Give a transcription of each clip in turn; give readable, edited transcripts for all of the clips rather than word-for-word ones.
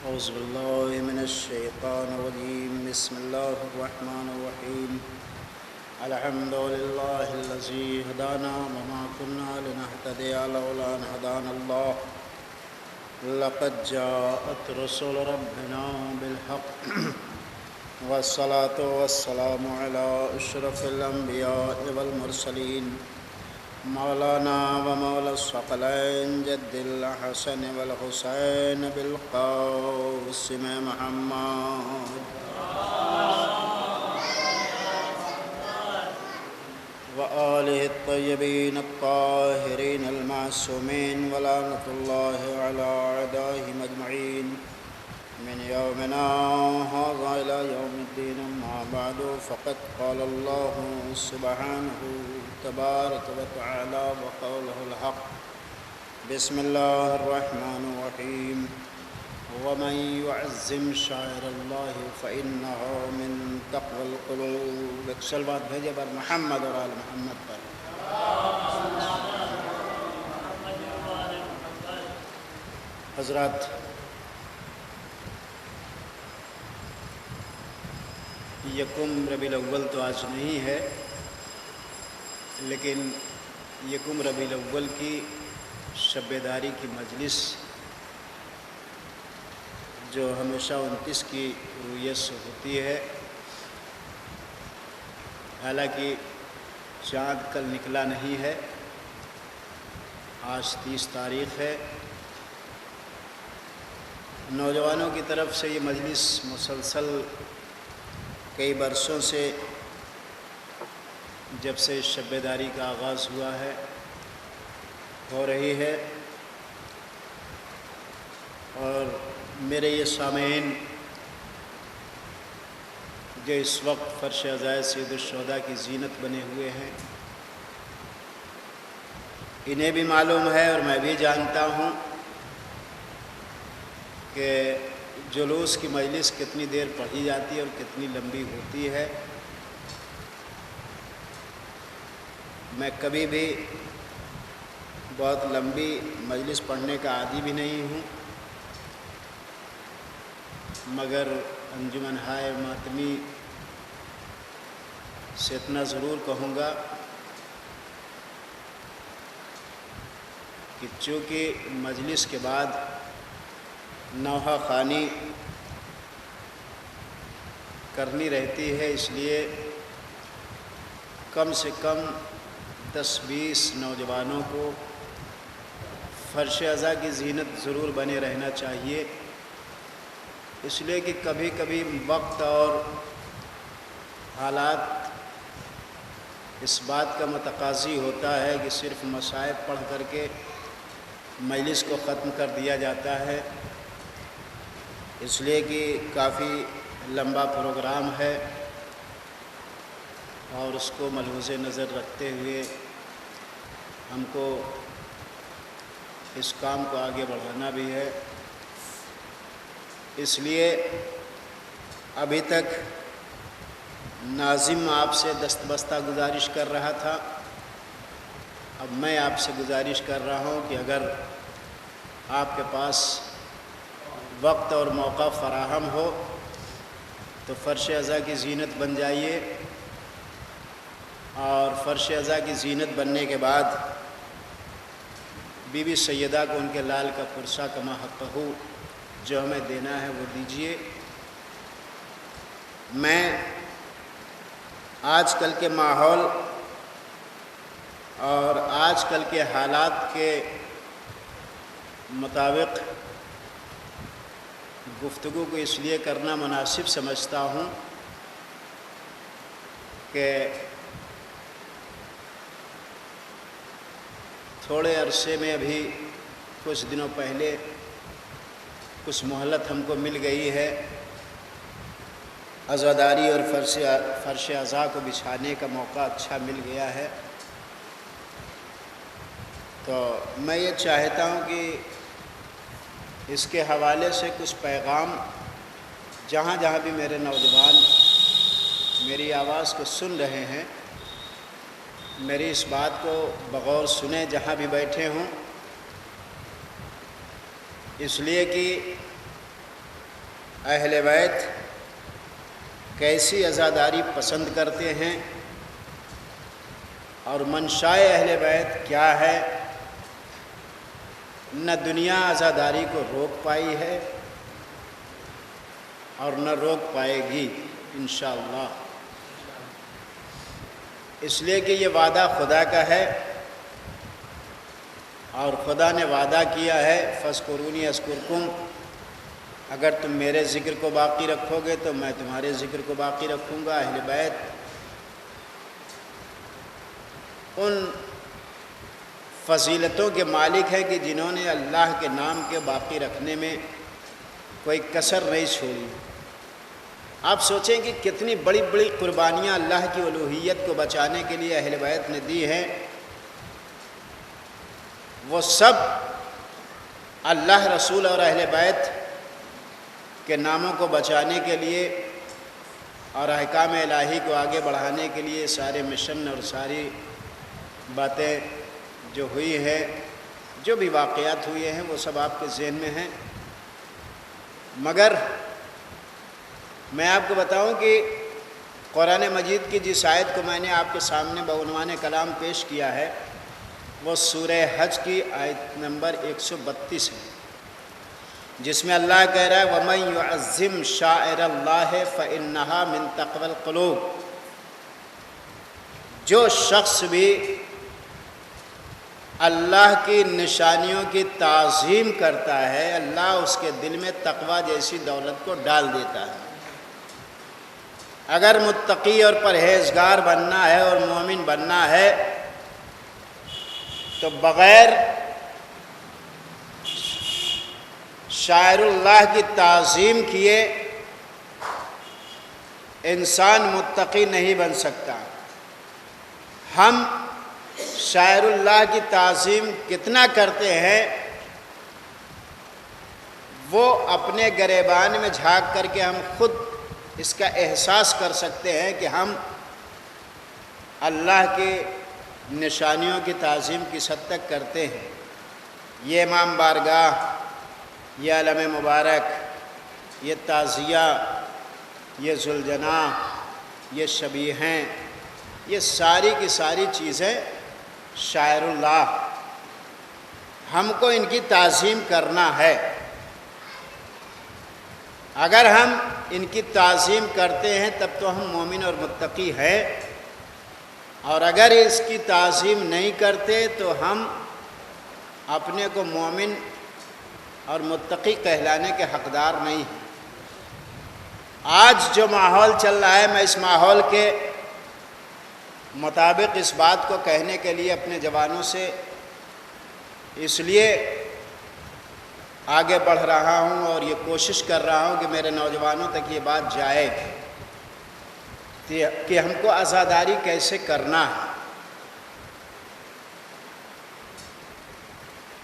أعوذ بالله من الشيطان الرجيم. بسم الله الرحمن الرحيم. الحمد لله الذي هدانا وما كنا لنهتدي لولا أن هدانا الله. لقد جاءت رسل ربنا بالحق والصلاة والسلام على أشرف الأنبياء والمرسلين مولانا ومولى الثقلين جد الحسن والحسين بالقاسم محمد وآله الطيبين الطاهرين المعصومين ولعنة الله على أعدائهم أجمعين من يومنا هذا إلى يوم الدين. أما بعد فقد قال الله سبحانه تبارك وتعالى وقوله الحق. بسم الله الرحمن الرحيم. ومن يعظم شعائر الله فإنه من تقوى القلوب. ایک صلوات بھیجے بر محمد اور آل محمد پر. حضرات، یکم ربیع الاول تو آج نہیں ہے، لیکن یکم ربیع الاول کی شب بیداری کی مجلس جو ہمیشہ 29 کی رویت سے ہوتی ہے، حالانکہ چاند کل نکلا نہیں ہے، آج 30 تاریخ ہے. نوجوانوں کی طرف سے یہ مجلس مسلسل کئی برسوں سے، جب سے شب بیداری کا آغاز ہوا ہے، ہو رہی ہے. اور میرے یہ سامعین جو اس وقت فرش عزائے سید الشہداء کی زینت بنے ہوئے ہیں، انہیں بھی معلوم ہے اور میں بھی جانتا ہوں کہ جلوس کی مجلس کتنی دیر پڑھی جاتی ہے اور کتنی لمبی ہوتی ہے. میں کبھی بھی بہت لمبی مجلس پڑھنے کا عادی بھی نہیں ہوں، مگر انجمن ہائے ماتمی سے اتنا ضرور کہوں گا کہ چونکہ مجلس کے بعد نوحہ خوانی کرنی رہتی ہے، اس لیے کم سے کم 10-20 نوجوانوں کو فرش عزا کی زینت ضرور بنے رہنا چاہیے. اس لیے کہ کبھی کبھی وقت اور حالات اس بات کا متقاضی ہوتا ہے کہ صرف مصائب پڑھ کر کے مجلس کو ختم کر دیا جاتا ہے، اس لیے کہ کافی لمبا پروگرام ہے اور اس کو ملحوظ نظر رکھتے ہوئے ہم کو اس کام کو آگے بڑھانا بھی ہے. اس لیے ابھی تک ناظم آپ سے دستبستہ گزارش کر رہا تھا، اب میں آپ سے گزارش کر رہا ہوں کہ اگر آپ کے پاس وقت اور موقع فراہم ہو تو فرش عزا کی زینت بن جائیے، اور فرش عزا کی زینت بننے کے بعد بی بی سیدہ کو ان کے لال کا پرسہ کما حقہ جو ہمیں دینا ہے وہ دیجیے. میں آج کل کے ماحول اور آج کل کے حالات کے مطابق گفتگو کو اس لیے کرنا مناسب سمجھتا ہوں کہ تھوڑے عرصے میں ابھی کچھ دنوں پہلے کچھ مہلت ہم کو مل گئی ہے، عزاداری اور فرش عزا کو بچھانے کا موقع اچھا مل گیا ہے. تو میں یہ چاہتا ہوں کہ اس کے حوالے سے کچھ پیغام جہاں جہاں بھی میرے نوجوان میری آواز کو سن رہے ہیں، میری اس بات کو بغور سنیں جہاں بھی بیٹھے ہوں، اس لیے کہ اہل بیت کیسی عزاداری پسند کرتے ہیں اور منشائے اہل بیت کیا ہے، نہ دنیا عزاداری کو روک پائی ہے اور نہ روک پائے گی انشاءاللہ، اس لیے کہ یہ وعدہ خدا کا ہے اور خدا نے وعدہ کیا ہے فاذکرونی اذکرکم، اگر تم میرے ذکر کو باقی رکھو گے تو میں تمہارے ذکر کو باقی رکھوں گا۔ اہل بیت ان فضیلتوں کے مالک ہیں کہ جنہوں نے اللہ کے نام کے باقی رکھنے میں کوئی کسر نہیں چھوڑی۔ آپ سوچیں کہ کتنی بڑی بڑی قربانیاں اللہ کی الوہیت کو بچانے کے لیے اہل بیت نے دی ہیں، وہ سب اللہ رسول اور اہل بیت کے ناموں کو بچانے کے لیے اور احکام الہی کو آگے بڑھانے کے لیے سارے مشن اور ساری باتیں جو ہوئی ہیں، جو بھی واقعات ہوئے ہیں، وہ سب آپ کے ذہن میں ہیں۔ مگر میں آپ کو بتاؤں کہ قرآن مجید کی جس آیت کو میں نے آپ کے سامنے بعنوان کلام پیش کیا ہے وہ سورہ حج کی آیت نمبر 132 ہے، جس میں اللہ کہہ رہا ہے وَمَن يُعَظِّمْ شَعَائِرَ اللَّهِ فَإِنَّهَا مِن تَقْوَى الْقُلُوبِ، جو شخص بھی اللہ کی نشانیوں کی تعظیم کرتا ہے، اللہ اس کے دل میں تقویٰ جیسی دولت کو ڈال دیتا ہے۔ اگر متقی اور پرہیزگار بننا ہے اور مومن بننا ہے تو بغیر شاعر اللہ کی تعظیم کیے انسان متقی نہیں بن سکتا۔ ہم شاعر اللہ کی تعظیم کتنا کرتے ہیں وہ اپنے گریبان میں جھانک کر کے ہم خود اس کا احساس کر سکتے ہیں کہ ہم اللہ کی نشانیوں کی تعظیم کس حد تک کرتے ہیں۔ یہ امام بارگاہ، یہ علم مبارک، یہ تعزیہ، یہ ذوالجناح، یہ شبیہیں، یہ ساری کی ساری چیزیں شاعر اللہ، ہم کو ان کی تعظیم کرنا ہے۔ اگر ہم ان کی تعظیم کرتے ہیں تب تو ہم مومن اور متقی ہیں، اور اگر اس کی تعظیم نہیں کرتے تو ہم اپنے کو مومن اور متقی کہلانے کے حقدار نہیں ہیں۔ آج جو ماحول چل رہا ہے، میں اس ماحول کے مطابق اس بات کو کہنے کے لیے اپنے جوانوں سے اس لیے آگے بڑھ رہا ہوں اور یہ کوشش کر رہا ہوں کہ میرے نوجوانوں تک یہ بات جائے کہ ہم کو عزاداری کیسے کرنا ہے۔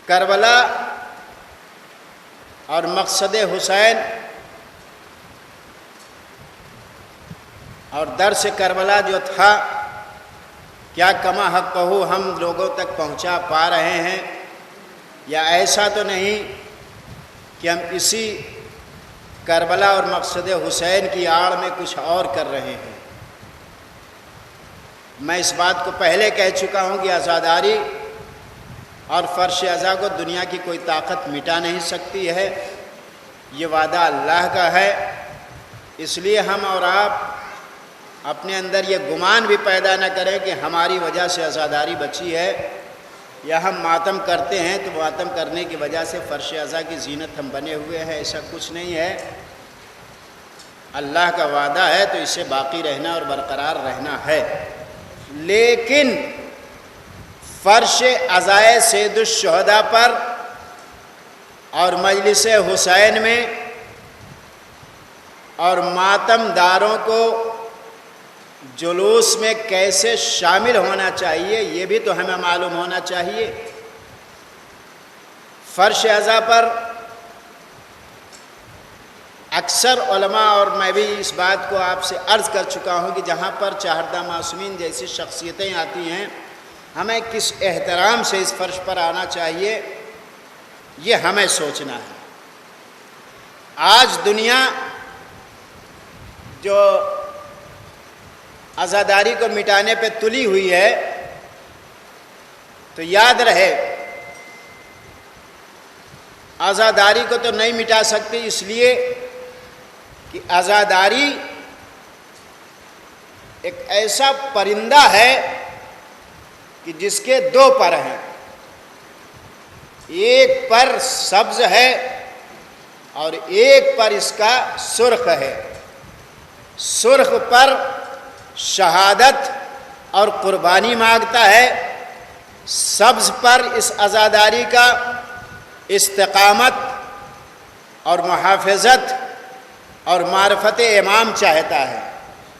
کربلا اور مقصد حسین اور درس کربلا جو تھا، کیا کما حق کہو ہم لوگوں تک پہنچا پا رہے ہیں، یا ایسا تو نہیں کہ ہم اسی کربلا اور مقصد حسین کی آڑ میں کچھ اور کر رہے ہیں۔ میں اس بات کو پہلے کہہ چکا ہوں کہ عزاداری اور فرش عزا کو دنیا کی کوئی طاقت مٹا نہیں سکتی ہے، یہ وعدہ اللہ کا ہے۔ اس لیے ہم اور آپ اپنے اندر یہ گمان بھی پیدا نہ کریں کہ ہماری وجہ سے عزاداری بچی ہے، یا ہم ماتم کرتے ہیں تو ماتم کرنے کی وجہ سے فرش عزا کی زینت ہم بنے ہوئے ہیں، ایسا کچھ نہیں ہے۔ اللہ کا وعدہ ہے تو اسے باقی رہنا اور برقرار رہنا ہے۔ لیکن فرش عزائے سید الشہداء پر اور مجلس حسین میں اور ماتم داروں کو جلوس میں کیسے شامل ہونا چاہیے یہ بھی تو ہمیں معلوم ہونا چاہیے۔ فرش عزا پر اکثر علماء، اور میں بھی اس بات کو آپ سے عرض کر چکا ہوں کہ جہاں پر چہردہ معصومین جیسی شخصیتیں آتی ہیں، ہمیں کس احترام سے اس فرش پر آنا چاہیے یہ ہمیں سوچنا ہے۔ آج دنیا جو عزاداری کو مٹانے پہ تلی ہوئی ہے، تو یاد رہے عزاداری کو تو نہیں مٹا سکتی، اس لیے کہ عزاداری ایک ایسا پرندہ ہے کہ جس کے دو پر ہیں، ایک پر سبز ہے اور ایک پر اس کا سرخ ہے۔ سرخ پر شہادت اور قربانی مانگتا ہے، سبز پر اس عزاداری کا استقامت اور محافظت اور معرفت امام چاہتا ہے،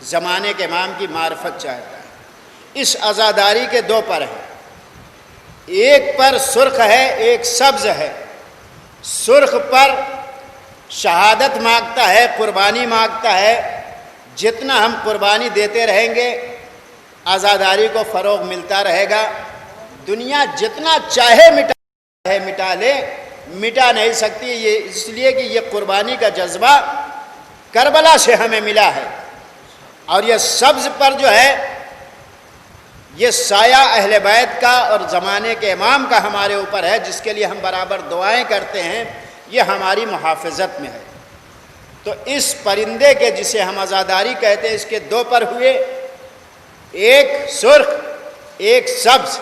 زمانے کے امام کی معرفت چاہتا ہے۔ اس عزاداری کے دو پر ہیں، ایک پر سرخ ہے، ایک سبز ہے۔ سرخ پر شہادت مانگتا ہے، قربانی مانگتا ہے۔ جتنا ہم قربانی دیتے رہیں گے عزاداری کو فروغ ملتا رہے گا۔ دنیا جتنا چاہے مٹا لے، مٹا نہیں سکتی، یہ اس لیے کہ یہ قربانی کا جذبہ کربلا سے ہمیں ملا ہے۔ اور یہ سبز پر جو ہے یہ سایہ اہل بیت کا اور زمانے کے امام کا ہمارے اوپر ہے، جس کے لیے ہم برابر دعائیں کرتے ہیں، یہ ہماری محافظت میں ہے۔ تو اس پرندے کے جسے ہم عزاداری کہتے ہیں، اس کے دو پر ہوئے، ایک سرخ ایک سبز۔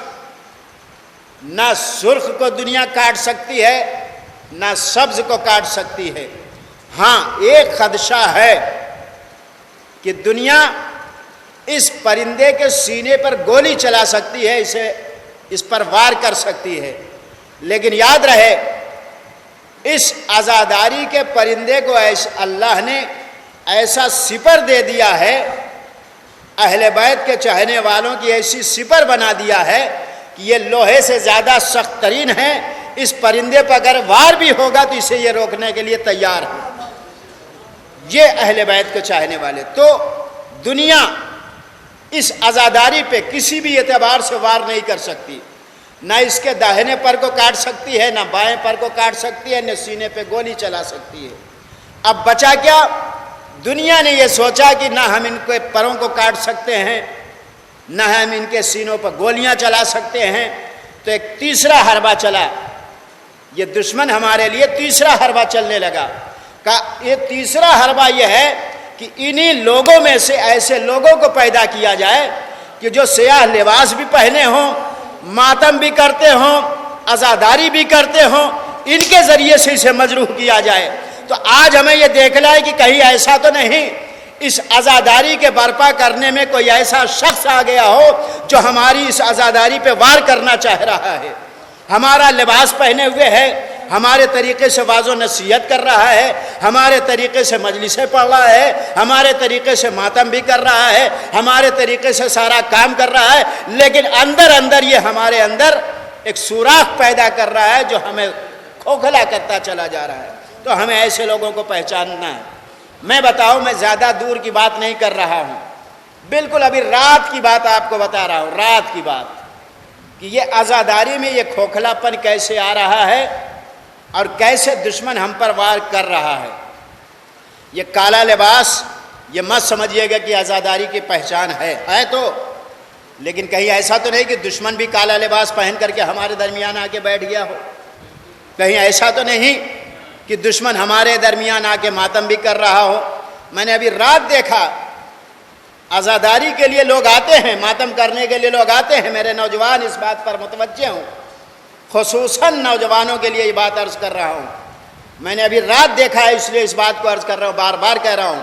نہ سرخ کو دنیا کاٹ سکتی ہے، نہ سبز کو کاٹ سکتی ہے۔ ہاں ایک خدشہ ہے کہ دنیا اس پرندے کے سینے پر گولی چلا سکتی ہے، اس پر وار کر سکتی ہے، لیکن یاد رہے اس عزاداری کے پرندے کو اللہ نے ایسا سپر دے دیا ہے، اہل بیت کے چاہنے والوں کی ایسی سپر بنا دیا ہے کہ یہ لوہے سے زیادہ سخت ترین ہے۔ اس پرندے پر اگر وار بھی ہوگا تو اسے یہ روکنے کے لیے تیار ہے۔ یہ اہل بیت کے چاہنے والے، تو دنیا اس عزاداری پہ کسی بھی اعتبار سے وار نہیں کر سکتی، نہ اس کے داہنے پر کو کاٹ سکتی ہے، نہ بائیں پر کو کاٹ سکتی ہے، نہ سینے پہ گولی چلا سکتی ہے۔ اب بچا کیا؟ دنیا نے یہ سوچا کہ نہ ہم ان کے پروں کو کاٹ سکتے ہیں، نہ ہم ان کے سینوں پر گولیاں چلا سکتے ہیں، تو ایک تیسرا حربہ چلا۔ یہ دشمن ہمارے لیے تیسرا حربہ چلنے لگا۔ یہ تیسرا حربہ یہ ہے کہ انہی لوگوں میں سے ایسے لوگوں کو پیدا کیا جائے کہ جو سیاہ لباس بھی پہنے ہوں، ماتم بھی کرتے ہوں، عزاداری بھی کرتے ہوں، ان کے ذریعے سے اسے مجروح کیا جائے۔ تو آج ہمیں یہ دیکھنا ہے کہ کہیں ایسا تو نہیں اس عزاداری کے برپا کرنے میں کوئی ایسا شخص آ گیا ہو جو ہماری اس عزاداری پہ وار کرنا چاہ رہا ہے، ہمارا لباس پہنے ہوئے ہے، ہمارے طریقے سے واعظ و نصیحت کر رہا ہے، ہمارے طریقے سے مجلسیں پڑھ رہا ہے، ہمارے طریقے سے ماتم بھی کر رہا ہے، ہمارے طریقے سے سارا کام کر رہا ہے، لیکن اندر اندر یہ ہمارے اندر ایک سوراخ پیدا کر رہا ہے جو ہمیں کھوکھلا کرتا چلا جا رہا ہے۔ تو ہمیں ایسے لوگوں کو پہچاننا ہے۔ میں بتاؤں، میں زیادہ دور کی بات نہیں کر رہا ہوں، بالکل ابھی رات کی بات آپ کو بتا رہا ہوں، رات کی بات، کہ یہ عزاداری میں یہ کھوکھلا پن کیسے آ رہا ہے اور کیسے دشمن ہم پر وار کر رہا ہے۔ یہ کالا لباس، یہ مت سمجھیے گا کہ عزاداری کی پہچان ہے تو، لیکن کہیں ایسا تو نہیں کہ دشمن بھی کالا لباس پہن کر کے ہمارے درمیان آ کے بیٹھ گیا ہو، کہیں ایسا تو نہیں کہ دشمن ہمارے درمیان آ کے ماتم بھی کر رہا ہو۔ میں نے ابھی رات دیکھا، عزاداری کے لیے لوگ آتے ہیں، ماتم کرنے کے لیے لوگ آتے ہیں، میرے نوجوان اس بات پر متوجہ ہوں، خصوصاً نوجوانوں کے لیے یہ بات عرض کر رہا ہوں۔ میں نے ابھی رات دیکھا ہے، اس لیے اس بات کو عرض کر رہا ہوں، بار بار کہہ رہا ہوں،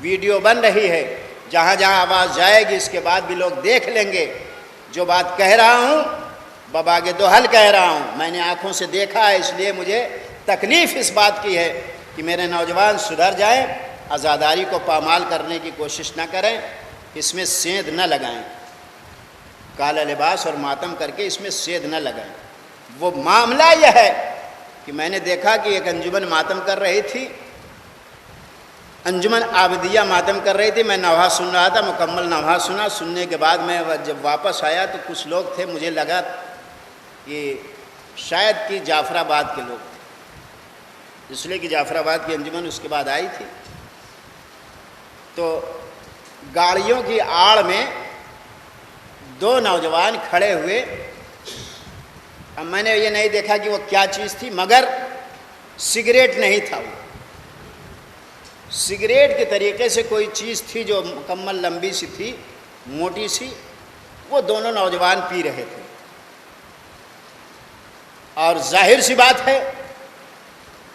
ویڈیو بن رہی ہے، جہاں جہاں آواز جائے گی اس کے بعد بھی لوگ دیکھ لیں گے۔ جو بات کہہ رہا ہوں بباغ دوحل کہہ رہا ہوں، میں نے آنکھوں سے دیکھا ہے، اس لیے مجھے تکلیف اس بات کی ہے کہ میرے نوجوان سدھر جائیں، عزاداری کو پامال کرنے کی کوشش نہ کریں، اس میں سیندھ نہ لگائیں، کالا لباس اور ماتم کر کے اس میں سیندھ نہ لگائیں۔ وہ معاملہ یہ ہے کہ میں نے دیکھا کہ ایک انجمن ماتم کر رہی تھی، انجمن عابدیہ ماتم کر رہی تھی، میں نوحہ سن رہا تھا، مکمل نوحہ سنا۔ سننے کے بعد میں جب واپس آیا تو کچھ لوگ تھے، مجھے لگا کہ شاید کہ جعفر آباد کے لوگ تھے، اس لیے کہ جعفر آباد کی انجمن اس کے بعد آئی تھی۔ تو گاڑیوں کی آڑ میں دو نوجوان کھڑے ہوئے. اب میں نے یہ نہیں دیکھا کہ وہ کیا چیز تھی، مگر سگریٹ نہیں تھا، وہ سگریٹ کے طریقے سے کوئی چیز تھی جو مکمل لمبی سی تھی، موٹی سی. وہ دونوں نوجوان پی رہے تھے، اور ظاہر سی بات ہے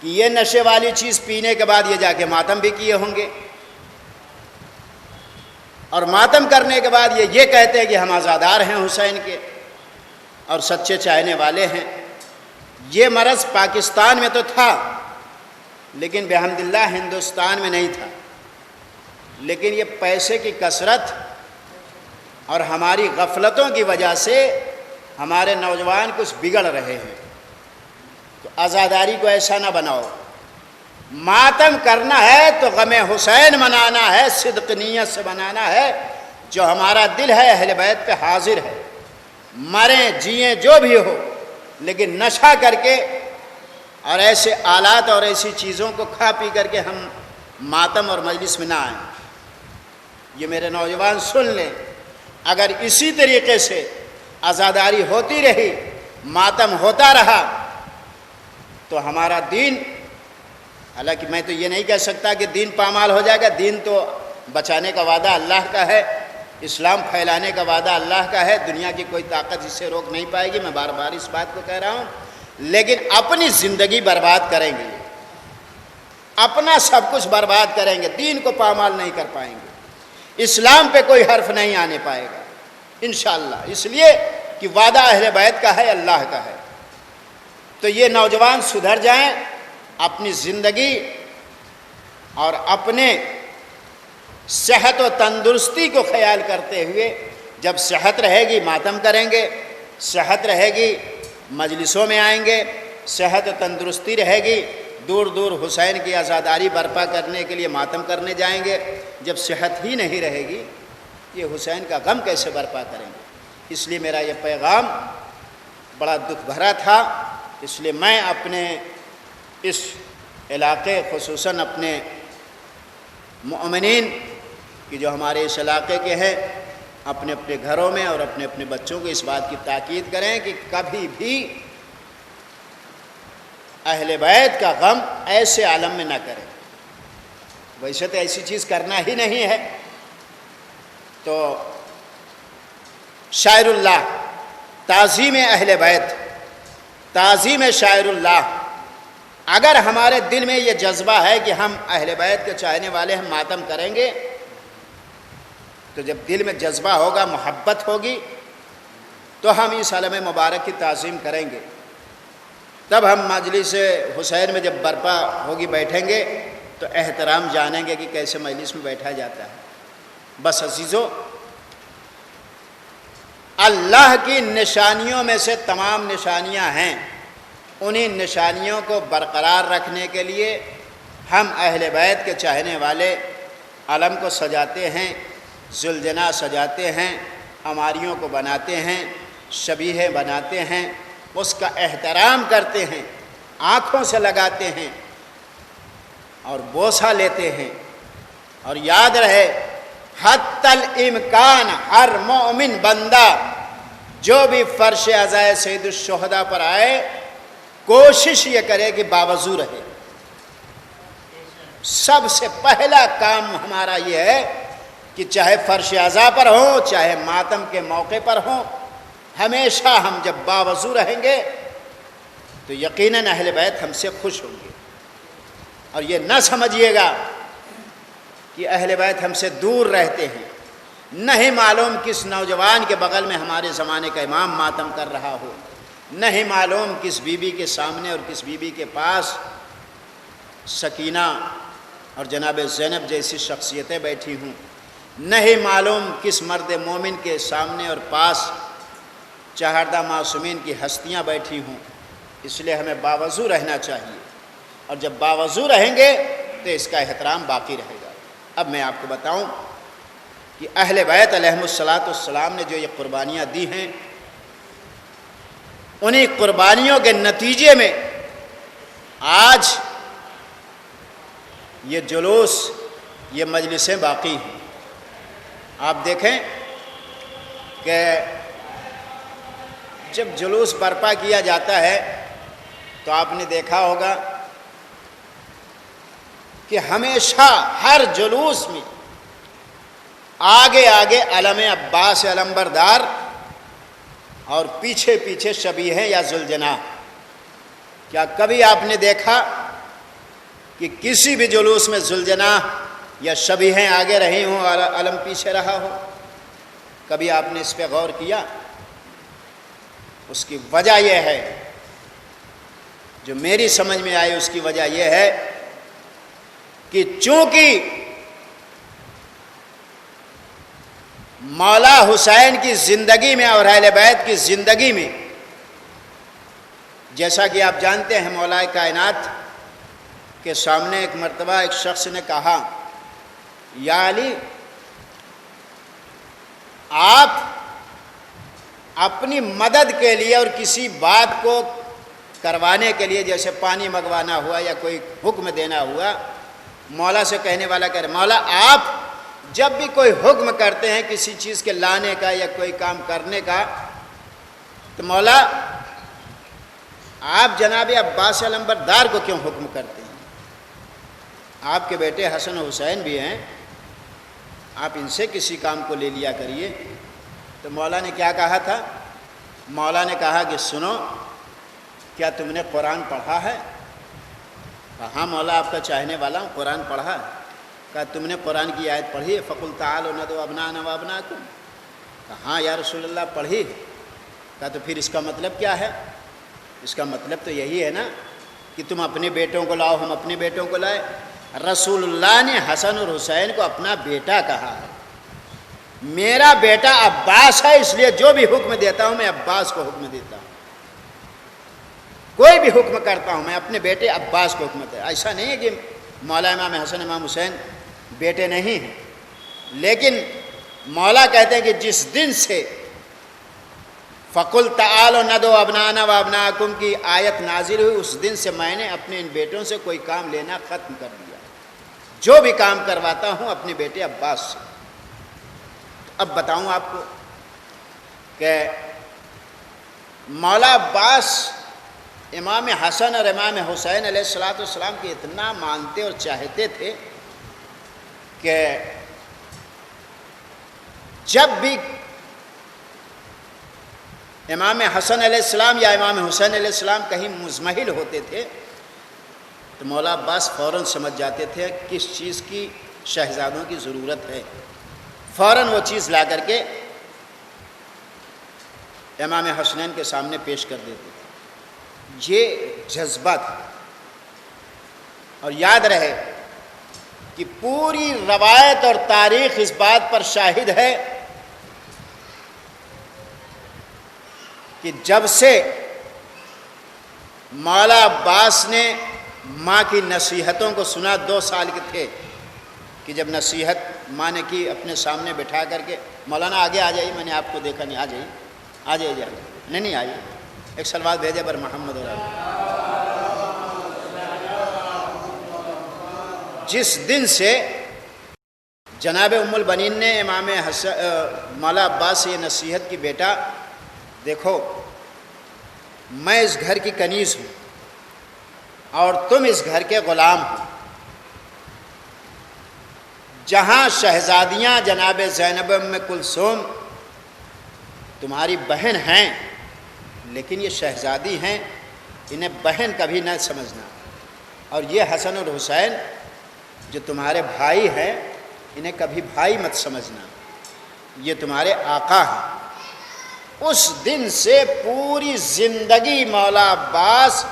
کہ یہ نشے والی چیز پینے کے بعد یہ جا کے ماتم بھی کیے ہوں گے، اور ماتم کرنے کے بعد یہ کہتے ہیں کہ ہم عزادار ہیں حسین کے اور سچے چاہنے والے ہیں. یہ مرض پاکستان میں تو تھا، لیکن بحمد اللہ ہندوستان میں نہیں تھا. لیکن یہ پیسے کی کثرت اور ہماری غفلتوں کی وجہ سے ہمارے نوجوان کچھ بگڑ رہے ہیں. تو عزاداری کو ایسا نہ بناؤ. ماتم کرنا ہے تو غم حسین منانا ہے، صدق نیت سے منانا ہے. جو ہمارا دل ہے اہل بیت پہ حاضر ہے، مریں جئیں جو بھی ہو، لیکن نشہ کر کے اور ایسے آلات اور ایسی چیزوں کو کھا پی کر کے ہم ماتم اور مجلس میں نہ آئیں. یہ میرے نوجوان سن لیں، اگر اسی طریقے سے عزاداری ہوتی رہی، ماتم ہوتا رہا، تو ہمارا دین، حالانکہ میں تو یہ نہیں کہہ سکتا کہ دین پامال ہو جائے گا. دین تو بچانے کا وعدہ اللہ کا ہے، اسلام پھیلانے کا وعدہ اللہ کا ہے. دنیا کی کوئی طاقت اسے روک نہیں پائے گی. میں بار بار اس بات کو کہہ رہا ہوں. لیکن اپنی زندگی برباد کریں گے، اپنا سب کچھ برباد کریں گے، دین کو پامال نہیں کر پائیں گے. اسلام پہ کوئی حرف نہیں آنے پائے گا انشاءاللہ، اس لیے کہ وعدہ اہل بیت کا ہے، اللہ کا ہے. تو یہ نوجوان سدھر جائیں، اپنی زندگی اور اپنے صحت و تندرستی کو خیال کرتے ہوئے، جب صحت رہے گی ماتم کریں گے، صحت رہے گی مجلسوں میں آئیں گے، صحت و تندرستی رہے گی دور دور حسین کی عزاداری برپا کرنے کے لیے ماتم کرنے جائیں گے. جب صحت ہی نہیں رہے گی، یہ حسین کا غم کیسے برپا کریں گے؟ اس لیے میرا یہ پیغام بڑا دکھ بھرا تھا. اس لیے میں اپنے اس علاقے، خصوصاً اپنے مومنین کہ جو ہمارے اس علاقے کے ہیں، اپنے اپنے گھروں میں اور اپنے اپنے بچوں کو اس بات کی تاکید کریں کہ کبھی بھی اہل بیت کا غم ایسے عالم میں نہ کریں. ویسے تو ایسی چیز کرنا ہی نہیں ہے. تو شاعر اللہ، تعظیم اہل بیت، تعظیم شاعر اللہ، اگر ہمارے دل میں یہ جذبہ ہے کہ ہم اہل بیت کے چاہنے والے ہم ماتم کریں گے، تو جب دل میں جذبہ ہوگا، محبت ہوگی، تو ہم اس عالم مبارک کی تعظیم کریں گے. تب ہم مجلس حسین میں جب برپا ہوگی بیٹھیں گے تو احترام جانیں گے کہ کیسے مجلس میں بیٹھا جاتا ہے. بس عزیزو، اللہ کی نشانیوں میں سے تمام نشانیاں ہیں. انہی نشانیوں کو برقرار رکھنے کے لیے ہم اہل بیت کے چاہنے والے علم کو سجاتے ہیں، ذوالجناح سجاتے ہیں، عماریوں کو بناتے ہیں، شبیہیں بناتے ہیں، اس کا احترام کرتے ہیں، آنکھوں سے لگاتے ہیں اور بوسہ لیتے ہیں. اور یاد رہے، حتی الامکان ہر مومن بندہ جو بھی فرش عزائے سید الشہداء پر آئے، کوشش یہ کرے کہ باوضو رہے. سب سے پہلا کام ہمارا یہ ہے کہ چاہے فرش عزا پر ہوں، چاہے ماتم کے موقع پر ہوں، ہمیشہ ہم جب باوضو رہیں گے تو یقیناً اہل بیت ہم سے خوش ہوں گے. اور یہ نہ سمجھیے گا کہ اہل بیت ہم سے دور رہتے ہیں. نہیں معلوم کس نوجوان کے بغل میں ہمارے زمانے کا امام ماتم کر رہا ہو، نہیں معلوم کس بی بی کے سامنے اور کس بی بی کے پاس سکینہ اور جناب زینب جیسی شخصیتیں بیٹھی ہوں، نہیں معلوم کس مرد مومن کے سامنے اور پاس چہاردہ معصومین کی ہستیاں بیٹھی ہوں. اس لیے ہمیں باوضو رہنا چاہیے، اور جب باوضو رہیں گے تو اس کا احترام باقی رہے گا. اب میں آپ کو بتاؤں کہ اہل بیت علیہم الصلاۃ والسلام نے جو یہ قربانیاں دی ہیں، انہی قربانیوں کے نتیجے میں آج یہ جلوس، یہ مجلسیں باقی ہیں۔ آپ دیکھیں کہ جب جلوس برپا کیا جاتا ہے تو آپ نے دیکھا ہوگا کہ ہمیشہ ہر جلوس میں آگے آگے علم عباس علمبردار اور پیچھے پیچھے شبیہ یا ذوالجناح۔ کیا کبھی آپ نے دیکھا کہ کسی بھی جلوس میں ذوالجناح یا شبیہیں آگے رہی ہوں اور علم پیچھے رہا ہو؟ کبھی آپ نے اس پہ غور کیا؟ اس کی وجہ یہ ہے، جو میری سمجھ میں آئی اس کی وجہ یہ ہے کہ چونکہ مولا حسین کی زندگی میں اور اہل بیت کی زندگی میں، جیسا کہ آپ جانتے ہیں مولا کائنات کے سامنے ایک مرتبہ ایک شخص نے کہا، یا علی، آپ اپنی مدد کے لیے اور کسی بات کو کروانے کے لیے، جیسے پانی منگوانا ہوا یا کوئی حکم دینا ہوا، مولا سے کہنے والا کہہ رہے، مولا آپ جب بھی کوئی حکم کرتے ہیں کسی چیز کے لانے کا یا کوئی کام کرنے کا، تو مولا آپ جناب عباس علمبردار کو کیوں حکم کرتے ہیں؟ آپ کے بیٹے حسن و حسین بھی ہیں، آپ ان سے کسی کام کو لے لیا کریے۔ تو مولا نے کیا کہا تھا؟ مولا نے کہا کہ سنو، کیا تم نے قرآن پڑھا ہے؟ کہا مولا آپ کا چاہنے والا ہوں، قرآن پڑھا ہے۔ کہا تم نے قرآن کی آیت پڑھی ہے، فَقُلْ تَعَالُوا نَدْعُوا أَبْنَاءَنَا وَأَبْنَاءَكُمْ؟ کہا ہاں یا رسول اللہ پڑھی۔ کہا تو پھر اس کا مطلب کیا ہے؟ اس کا مطلب تو یہی ہے نا کہ تم اپنے بیٹوں کو لاؤ، ہم اپنے بیٹوں کو لائے۔ رسول اللہ نے حسن اور حسین کو اپنا بیٹا کہا ہے، میرا بیٹا عباس ہے، اس لیے جو بھی حکم دیتا ہوں میں عباس کو حکم دیتا ہوں، کوئی بھی حکم کرتا ہوں میں اپنے بیٹے عباس کو حکم دیتا ہوں۔ ایسا نہیں ہے کہ مولا امام حسن امام حسین بیٹے نہیں ہیں، لیکن مولا کہتے ہیں کہ جس دن سے فَقُلْ تَعَالُوا نَدْعُوا أَبْنَاءَنَا وَأَبْنَاءَكُمْ کی آیت نازل ہوئی، اس دن سے میں نے اپنے ان بیٹوں سے کوئی کام لینا ختم کر دیا، جو بھی کام کرواتا ہوں اپنے بیٹے عباس سے۔ اب بتاؤں آپ کو کہ مولا عباس امام حسن اور امام حسین علیہ السلام کی اتنا مانتے اور چاہتے تھے کہ جب بھی امام حسن علیہ السلام یا امام حسین علیہ السلام کہیں مزمحل ہوتے تھے تو مولا عباس فوراً سمجھ جاتے تھے کس چیز کی شہزادوں کی ضرورت ہے، فوراً وہ چیز لا کر کے امام حسنین کے سامنے پیش کر دیتے تھے۔ یہ جذبہ تھا، اور یاد رہے کہ پوری روایت اور تاریخ اس بات پر شاہد ہے کہ جب سے مولا عباس نے ماں کی نصیحتوں کو سنا، 2 سال کے تھے کہ جب نصیحت ماں نے کی اپنے سامنے بٹھا کر کے، مولانا آگے آ جائیے، میں نے آپ کو دیکھا نہیں، آ جائیے آ جائیے، نہیں آئیے، ایک صلوات بھیجے پر محمد اور جس دن سے جناب ام البنین نے امام مولا عباس سے یہ نصیحت کی، بیٹا دیکھو میں اس گھر کی کنیز ہوں اور تم اس گھر کے غلام ہو، جہاں شہزادیاں جناب زینب ام کلثوم تمہاری بہن ہیں، لیکن یہ شہزادی ہیں، انہیں بہن کبھی نہ سمجھنا، اور یہ حسن اور حسین جو تمہارے بھائی ہیں انہیں کبھی بھائی مت سمجھنا، یہ تمہارے آقا ہیں۔ اس دن سے پوری زندگی مولا عباس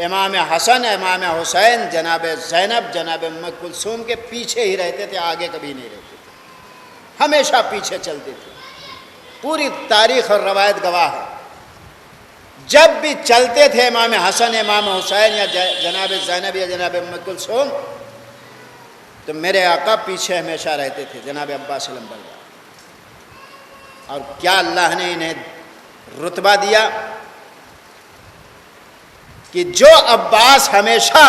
امام حسن امام حسین جناب زینب جناب ام کلثوم کے پیچھے ہی رہتے تھے، آگے کبھی نہیں رہتے تھے، ہمیشہ پیچھے چلتے تھے۔ پوری تاریخ اور روایت گواہ ہے، جب بھی چلتے تھے امام حسن امام حسین یا جناب زینب یا جناب ام کلثوم تو میرے آقا پیچھے ہمیشہ رہتے تھے، جناب عباس علمبردار۔ اور کیا اللہ نے انہیں رتبہ دیا کہ جو عباس ہمیشہ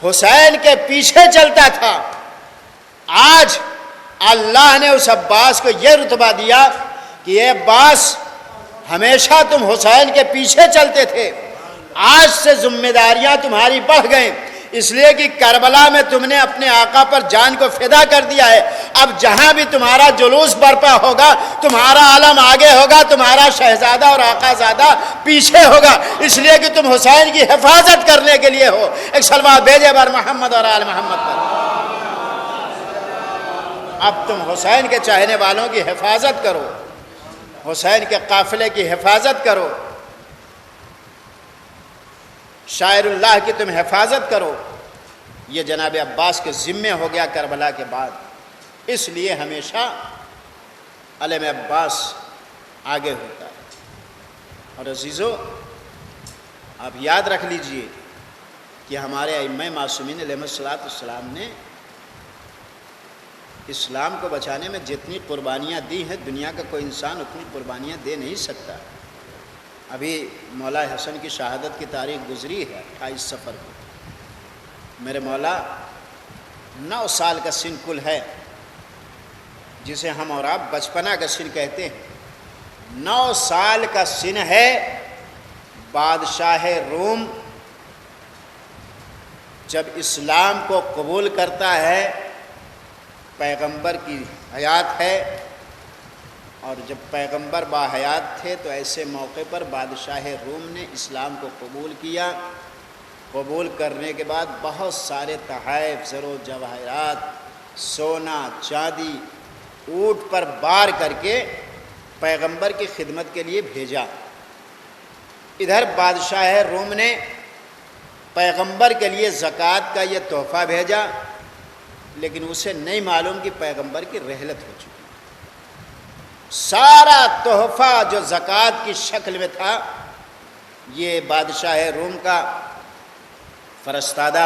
حسین کے پیچھے چلتا تھا، آج اللہ نے اس عباس کو یہ رتبہ دیا کہ اے عباس ہمیشہ تم حسین کے پیچھے چلتے تھے، آج سے ذمہ داریاں تمہاری بڑھ گئیں، اس لیے کہ کربلا میں تم نے اپنے آقا پر جان کو فدا کر دیا ہے۔ اب جہاں بھی تمہارا جلوس برپا ہوگا، تمہارا علم آگے ہوگا، تمہارا شہزادہ اور آقا زادہ پیچھے ہوگا، اس لیے کہ تم حسین کی حفاظت کرنے کے لیے ہو۔ ایک صلوات بھیجے بر محمد اور آل محمد پر۔ اب تم حسین کے چاہنے والوں کی حفاظت کرو، حسین کے قافلے کی حفاظت کرو، شاعر اللہ کی تم حفاظت کرو۔ یہ جناب عباس کے ذمے ہو گیا کربلا کے بعد، اس لیے ہمیشہ علم عباس آگے ہوتا ہے۔ اور عزیزو، آپ یاد رکھ لیجئے کہ ہمارے ائمہ معصومین علیہ السلام نے اسلام کو بچانے میں جتنی قربانیاں دی ہیں، دنیا کا کوئی انسان اتنی قربانیاں دے نہیں سکتا۔ ابھی مولا حسن کی شہادت کی تاریخ گزری ہے 28 صفر کو۔ میرے مولا 9 سال کا سن کل ہے، جسے ہم اور آپ بچپنا کا سن کہتے ہیں۔ 9 سال کا سن ہے، بادشاہ روم جب اسلام کو قبول کرتا ہے، پیغمبر کی حیات ہے، اور جب پیغمبر باحیات تھے تو ایسے موقع پر بادشاہ روم نے اسلام کو قبول کیا۔ قبول کرنے کے بعد بہت سارے تحائف، زر و جواہرات، سونا چاندی اونٹ پر بار کر کے پیغمبر کی خدمت کے لیے بھیجا۔ ادھر بادشاہ روم نے پیغمبر کے لیے زکوٰۃ کا یہ تحفہ بھیجا، لیکن اسے نہیں معلوم کہ پیغمبر کی رحلت ہو چکی۔ سارا تحفہ جو زکوٰۃ کی شکل میں تھا، یہ بادشاہ روم کا فرستادہ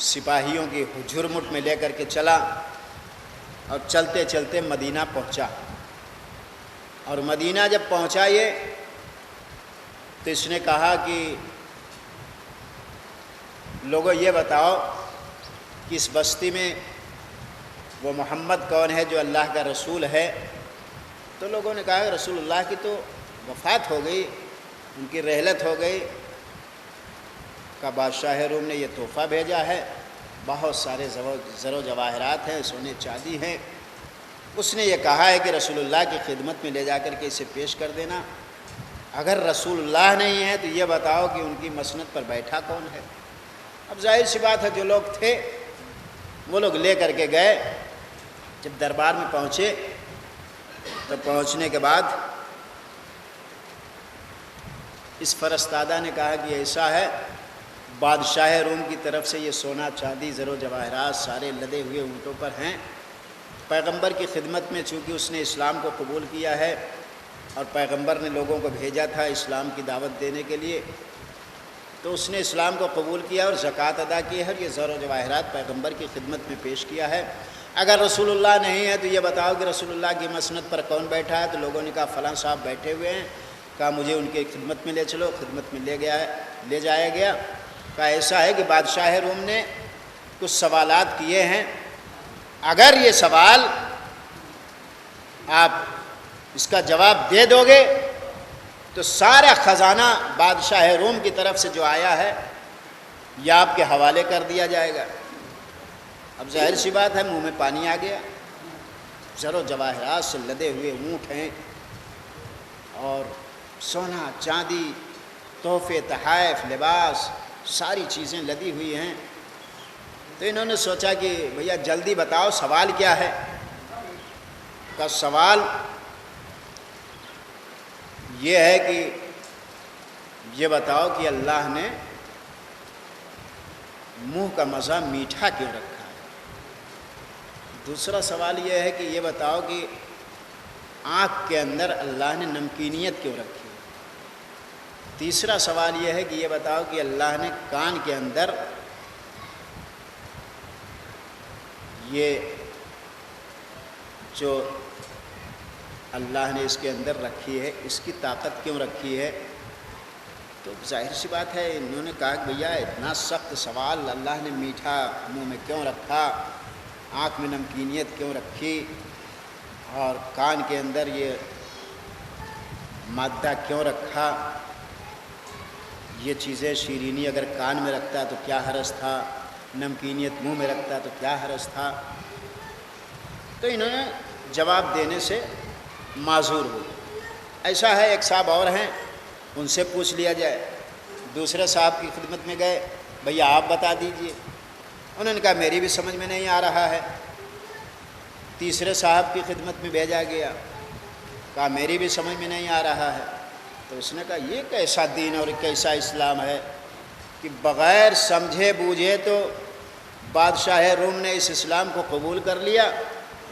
سپاہیوں کی جھرمٹ میں لے کر کے چلا، اور چلتے چلتے مدینہ پہنچا۔ اور مدینہ جب پہنچا یہ تو اس نے کہا کہ لوگوں یہ بتاؤ کہ اس بستی میں وہ محمد کون ہے جو اللہ کا رسول ہے؟ تو لوگوں نے کہا کہ رسول اللہ کی تو وفات ہو گئی، ان کی رحلت ہو گئی۔ کا بادشاہ روم نے یہ تحفہ بھیجا ہے، بہت سارے زر و جواہرات ہیں، سونے چاندی ہیں۔ اس نے یہ کہا ہے کہ رسول اللہ کی خدمت میں لے جا کر کے اسے پیش کر دینا۔ اگر رسول اللہ نہیں ہے تو یہ بتاؤ کہ ان کی مسند پر بیٹھا کون ہے؟ اب ظاہر سی بات ہے جو لوگ تھے وہ لوگ لے کر کے گئے۔ جب دربار میں پہنچے تو پہنچنے کے بعد اس فرستادہ نے کہا کہ ایسا ہے، بادشاہ روم کی طرف سے یہ سونا چاندی زر و جواہرات سارے لدے ہوئے اونٹوں پر ہیں۔ پیغمبر کی خدمت میں چونکہ اس نے اسلام کو قبول کیا ہے، اور پیغمبر نے لوگوں کو بھیجا تھا اسلام کی دعوت دینے کے لیے، تو اس نے اسلام کو قبول کیا اور زکوٰۃ ادا کی ہے، اور یہ زر و جواہرات پیغمبر کی خدمت میں پیش کیا ہے۔ اگر رسول اللہ نہیں ہے تو یہ بتاؤ کہ رسول اللہ کی مسند پر کون بیٹھا ہے؟ تو لوگوں نے کہا فلاں صاحب بیٹھے ہوئے ہیں۔ کہا مجھے ان کے خدمت میں لے چلو۔ خدمت میں لے جایا گیا۔ کہا ایسا ہے کہ بادشاہ روم نے کچھ سوالات کیے ہیں، اگر یہ سوال آپ اس کا جواب دے دو گے تو سارا خزانہ بادشاہ روم کی طرف سے جو آیا ہے یہ آپ کے حوالے کر دیا جائے گا۔ اب ظاہر سی بات ہے منہ میں پانی آ گیا۔ زر و جواہرات سے لدے ہوئے اونٹ ہیں، اور سونا چاندی، تحفے، تحائف، لباس، ساری چیزیں لدی ہوئی ہیں۔ تو انہوں نے سوچا کہ بھیا جلدی بتاؤ سوال کیا ہے؟ کا سوال یہ ہے کہ یہ بتاؤ کہ اللہ نے منہ کا مزہ میٹھا کیوں رکھا ہے؟ دوسرا سوال یہ ہے کہ یہ بتاؤ کہ آنکھ کے اندر اللہ نے نمکینیت کیوں رکھی ہے؟ تیسرا سوال یہ ہے کہ یہ بتاؤ کہ اللہ نے کان کے اندر یہ جو اللہ نے اس کے اندر رکھی ہے اس کی طاقت کیوں رکھی ہے؟ تو ظاہر سی بات ہے انہوں نے کہا کہ بھیا اتنا سخت سوال اللہ نے میٹھا منہ میں کیوں رکھا، آنکھ میں نمکینیت کیوں رکھی، اور کان کے اندر یہ مادہ کیوں رکھا، یہ چیزیں شیرینی اگر کان میں رکھتا تو کیا حرج تھا، نمکینیت منہ میں رکھتا تو کیا حرج تھا۔ تو انہوں نے جواب دینے سے معذور ہوئے۔ ایسا ہے ایک صاحب اور ہیں، ان سے پوچھ لیا جائے۔ دوسرے صاحب کی خدمت میں گئے، بھیا آپ بتا دیجئے۔ انہوں نے کہا میری بھی سمجھ میں نہیں آ رہا ہے۔ تیسرے صاحب کی خدمت میں بھیجا گیا، کہا میری بھی سمجھ میں نہیں آ رہا ہے۔ تو اس نے کہا یہ کیسا دین اور کیسا اسلام ہے کہ بغیر سمجھے بوجھے تو بادشاہ روم نے اس اسلام کو قبول کر لیا،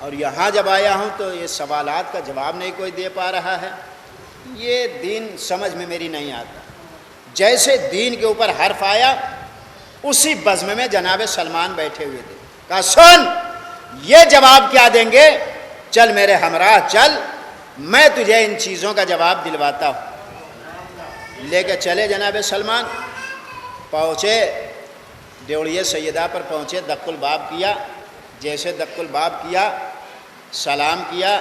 اور یہاں جب آیا ہوں تو یہ سوالات کا جواب نہیں کوئی دے پا رہا ہے۔ یہ دین سمجھ میں میری نہیں آتا۔ جیسے دین کے اوپر حرف آیا، اسی بزم میں جناب سلمان بیٹھے ہوئے تھے۔ کہا سن، یہ جواب کیا دیں گے، چل میرے ہمراہ چل، میں تجھے ان چیزوں کا جواب دلواتا ہوں۔ لے کے چلے جناب سلمان، پہنچے ڈیوڑیے سیدہ پر پہنچے، دق الباب کیا۔ جیسے دق الباب کیا، سلام کیا،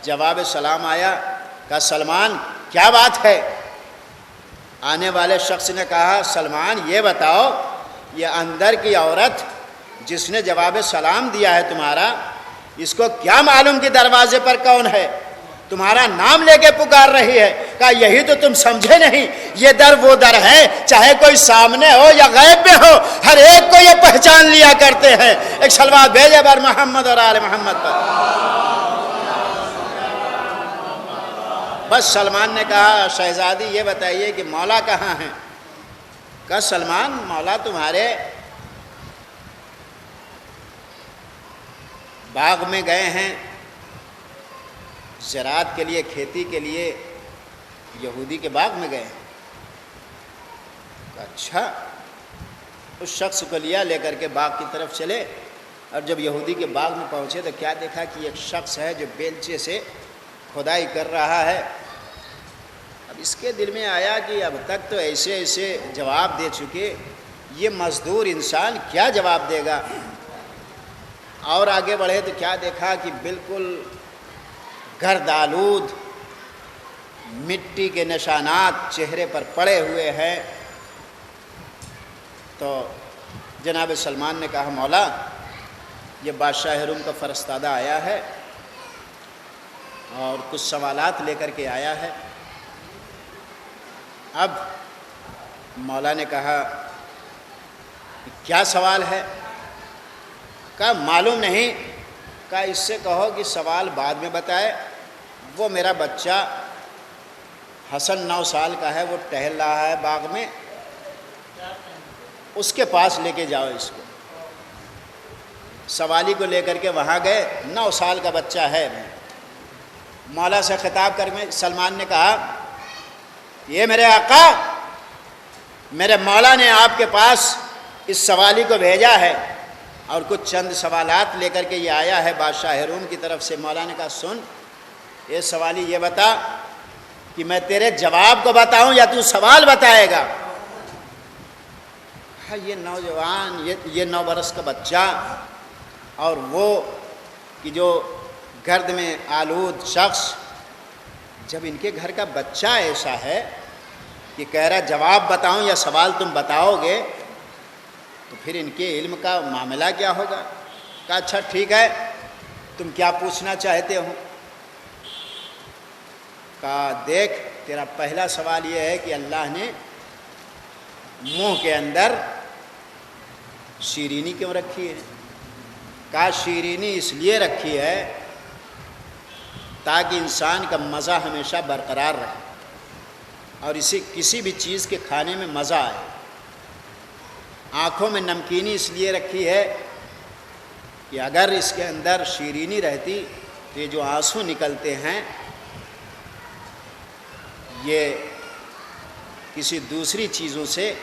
جواب سلام آیا۔ کہا سلمان کیا بات ہے؟ آنے والے شخص نے کہا سلمان یہ بتاؤ، یہ اندر کی عورت جس نے جواب سلام دیا ہے تمہارا، اس کو کیا معلوم کہ دروازے پر کون ہے؟ تمہارا نام لے کے پکار رہی ہے۔ کہا یہی تو تم سمجھے نہیں، یہ در وہ در ہے، چاہے کوئی سامنے ہو یا غیب میں ہو، ہر ایک کو یہ پہچان لیا کرتے ہیں۔ ایک صلوات بھیجے بر محمد اور آل محمد پر۔ بس سلمان نے کہا شہزادی یہ بتائیے کہ مولا کہاں ہیں؟ کہا سلمان مولا تمہارے باغ میں گئے ہیں، زراعت کے لیے، کھیتی کے لیے یہودی کے باغ میں گئے ہیں۔ اچھا، اس شخص کو لے کر کے باغ کی طرف چلے، اور جب یہودی کے باغ میں پہنچے تو کیا دیکھا کہ ایک شخص ہے جو بیلچے سے کھدائی کر رہا ہے۔ اب اس کے دل میں آیا کہ اب تک تو ایسے ایسے جواب دے چکے، یہ مزدور انسان کیا جواب دے گا؟ اور آگے بڑھے تو کیا دیکھا کہ بالکل گرد آلود مٹی کے نشانات چہرے پر پڑے ہوئے ہیں۔ تو جناب سلمان نے کہا مولا یہ بادشاہ روم کا فرستادہ آیا ہے اور کچھ سوالات لے کر کے آیا ہے۔ اب مولا نے کہا کیا سوال ہے؟ کہا معلوم نہیں۔ کہا اس سے کہو کہ سوال بعد میں بتائے، وہ میرا بچہ حسن 9 سال کا ہے، وہ ٹہل رہا ہے باغ میں، اس کے پاس لے کے جاؤ اس کو۔ سوالی کو لے کر کے وہاں گئے، 9 سال کا بچہ ہے۔ مولا سے خطاب کر کے سلمان نے کہا یہ میرے آقا، میرے مولا نے آپ کے پاس اس سوالی کو بھیجا ہے اور کچھ چند سوالات لے کر کے یہ آیا ہے بادشاہ روم کی طرف سے۔ مولا نے کہا سن، یہ سوالی یہ بتا کہ میں تیرے جواب کو بتاؤں یا تو سوال بتائے گا؟ یہ نوجوان، یہ 9 برس کا بچہ، اور وہ کہ جو گرد میں آلود شخص، جب ان کے گھر کا بچہ ایسا ہے کہ کہہ رہا جواب بتاؤں یا سوال تم بتاؤ گے، تو پھر ان کے علم کا معاملہ کیا ہوگا؟ کہا اچھا ٹھیک ہے، تم کیا پوچھنا چاہتے ہو؟ کہا دیکھ تیرا پہلا سوال یہ ہے کہ اللہ نے منہ کے اندر شیرینی کیوں رکھی ہے؟ کہا شیرینی اس لیے رکھی ہے تاکہ انسان کا مزہ ہمیشہ برقرار رہے، اور کسی بھی چیز کے کھانے میں مزہ آئے۔ آنکھوں میں نمکینی اس لیے رکھی ہے کہ اگر اس کے اندر شیرینی رہتی تو یہ جو آنسو نکلتے ہیں یہ کسی دوسری چیزوں سے،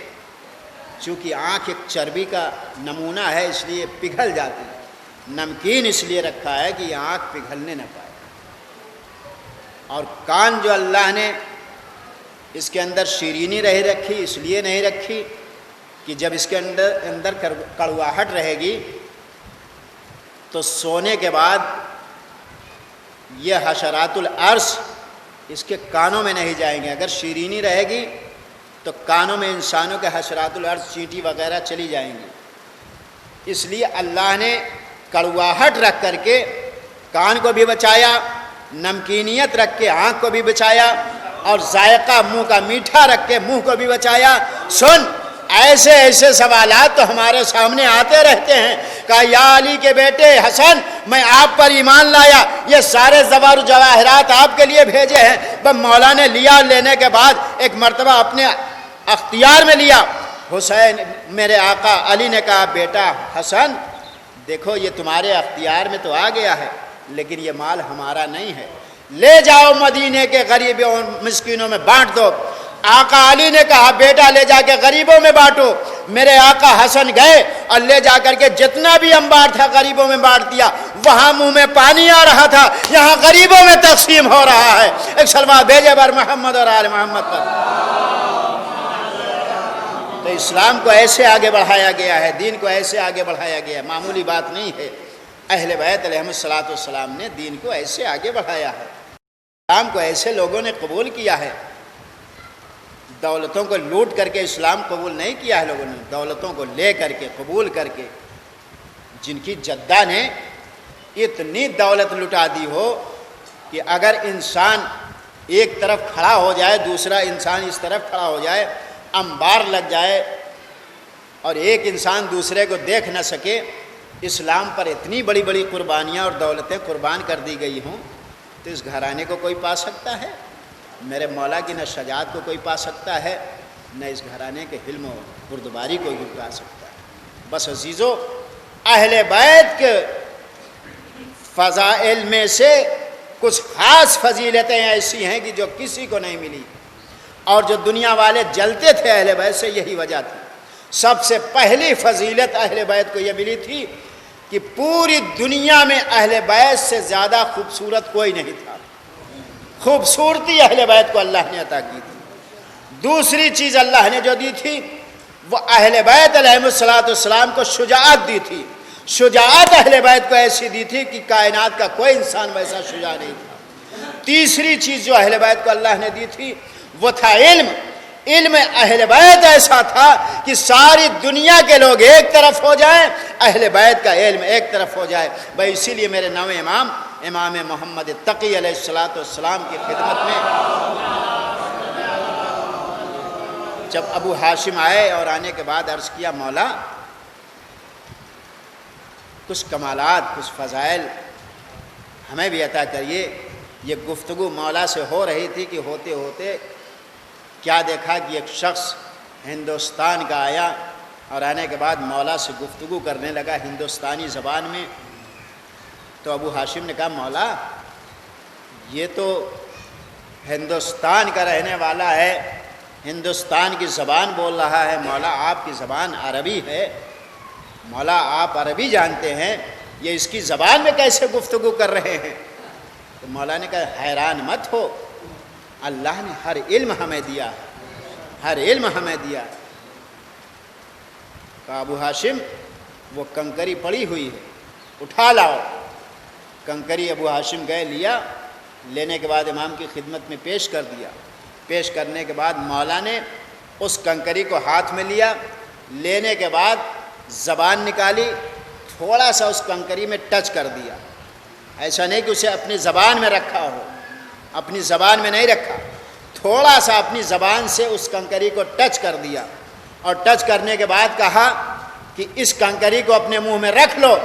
چونکہ آنکھ ایک چربی کا نمونہ ہے اس لیے پگھل جاتی ہے۔ نمکین اس لیے رکھا ہے کہ یہ آنکھ پگھلنے نہ پائے۔ اور کان جو اللہ نے اس کے اندر شیرینی نہیں رکھی، اس لیے نہیں رکھی کہ جب اس کے اندر کڑواہٹ رہے گی تو سونے کے بعد یہ حشرات الارض اس کے کانوں میں نہیں جائیں گے۔ اگر شیرینی رہے گی تو کانوں میں انسانوں کے حشرات الارض چینٹی وغیرہ چلی جائیں گی، اس لیے اللہ نے کڑواہٹ رکھ کر کے کان کو بھی بچایا، نمکینیت رکھ کے آنکھ کو بھی بچایا، اور ذائقہ منہ کا میٹھا رکھ کے منہ کو بھی بچایا۔ سن، ایسے ایسے سوالات تو ہمارے سامنے آتے رہتے ہیں، کہا یا علی کے بیٹے حسن میں آپ پر ایمان لایا، یہ سارے زوار و جواہرات آپ کے لیے بھیجے ہیں۔ بس مولا نے لیا، لینے کے بعد ایک مرتبہ اپنے اختیار میں لیا۔ حسین میرے آقا علی نے کہا بیٹا حسن دیکھو یہ تمہارے اختیار میں تو آ گیا ہے، لیکن یہ مال ہمارا نہیں ہے، لے جاؤ مدینے کے غریبوں اور مسکینوں میں بانٹ دو۔ آقا علی نے کہا بیٹا لے جا کے غریبوں میں بانٹو۔ میرے آقا حسن گئے اور لے جا کر کے جتنا بھی انبار تھا غریبوں میں بانٹ دیا۔ وہاں منہ میں پانی آ رہا تھا، یہاں غریبوں میں تقسیم ہو رہا ہے۔ ایک سلوات بھیجے بر محمد اور آل محمد پر۔ تو اسلام کو ایسے آگے بڑھایا گیا ہے، دین کو ایسے آگے بڑھایا گیا ہے، معمولی بات نہیں ہے۔ اہل بیت علیہ السلام نے دین کو ایسے آگے بڑھایا ہے، اسلام کو ایسے لوگوں نے قبول کیا ہے۔ دولتوں کو لوٹ کر کے اسلام قبول نہیں کیا ہے لوگوں نے، دولتوں کو لے کر کے قبول کر کے۔ جن کی جدہ نے اتنی دولت لٹا دی ہو کہ اگر انسان ایک طرف کھڑا ہو جائے، دوسرا انسان اس طرف کھڑا ہو جائے، انبار لگ جائے اور ایک انسان دوسرے کو دیکھ نہ سکے، اسلام پر اتنی بڑی بڑی قربانیاں اور دولتیں قربان کر دی گئی ہوں، تو اس گھرانے کو کوئی پا سکتا ہے؟ میرے مولا کی نہ شجاعت کو کوئی پا سکتا ہے، نہ اس گھرانے کے حلم و بردباری کو کوئی پا سکتا ہے۔ بس عزیزو، اہل بیت کے فضائل میں سے کچھ خاص فضیلتیں ایسی ہیں کہ جو کسی کو نہیں ملی، اور جو دنیا والے جلتے تھے اہل بیت سے یہی وجہ تھی۔ سب سے پہلی فضیلت اہل بیت کو یہ ملی تھی کہ پوری دنیا میں اہل بیت سے زیادہ خوبصورت کوئی نہیں تھا۔ خوبصورتی اہل بیت کو اللہ نے عطا کی تھی۔ دوسری چیز اللہ نے جو دی تھی وہ اہل بیت علیہ السلام کو شجاعت دی تھی۔ شجاعت اہل بیت کو ایسی دی تھی کہ کائنات کا کوئی انسان ویسا شجاع نہیں تھا۔ تیسری چیز جو اہل بیت کو اللہ نے دی تھی وہ تھا علم۔ علم اہل بیت ایسا تھا کہ ساری دنیا کے لوگ ایک طرف ہو جائیں، اہل بیت کا علم ایک طرف ہو جائے۔ بھائی اسی لیے میرے نویں امام محمد تقی علیہ السلام کی خدمت میں جب ابو ہاشم آئے اور آنے کے بعد عرض کیا مولا کچھ کمالات، کچھ فضائل ہمیں بھی عطا کریے۔ یہ گفتگو مولا سے ہو رہی تھی کہ ہوتے ہوتے کیا دیکھا کہ ایک شخص ہندوستان کا آیا اور آنے کے بعد مولا سے گفتگو کرنے لگا ہندوستانی زبان میں۔ تو ابو ہاشم نے کہا مولا یہ تو ہندوستان کا رہنے والا ہے، ہندوستان کی زبان بول رہا ہے، مولا آپ کی زبان عربی ہے، مولا آپ عربی جانتے ہیں، یہ اس کی زبان میں کیسے گفتگو کر رہے ہیں؟ تو مولا نے کہا حیران مت ہو، اللہ نے ہر علم ہمیں دیا، ہر علم ہمیں دیا۔ کہا ابو ہاشم وہ کنکری پڑی ہوئی ہے، اٹھا لاؤ۔ کنکری ابو ہاشم گئے، لیا، لینے کے بعد امام کی خدمت میں پیش کر دیا۔ پیش کرنے کے بعد مولا نے اس کنکری کو ہاتھ میں لیا، لینے کے بعد زبان نکالی، تھوڑا سا اس کنکری میں ٹچ کر دیا۔ ایسا نہیں کہ اسے اپنی زبان میں رکھا ہو، اپنی زبان میں نہیں رکھا، تھوڑا سا اپنی زبان سے اس کنکری کو ٹچ کر دیا، اور ٹچ کرنے کے بعد کہا کہ اس کنکری کو اپنے منہ میں رکھ لو۔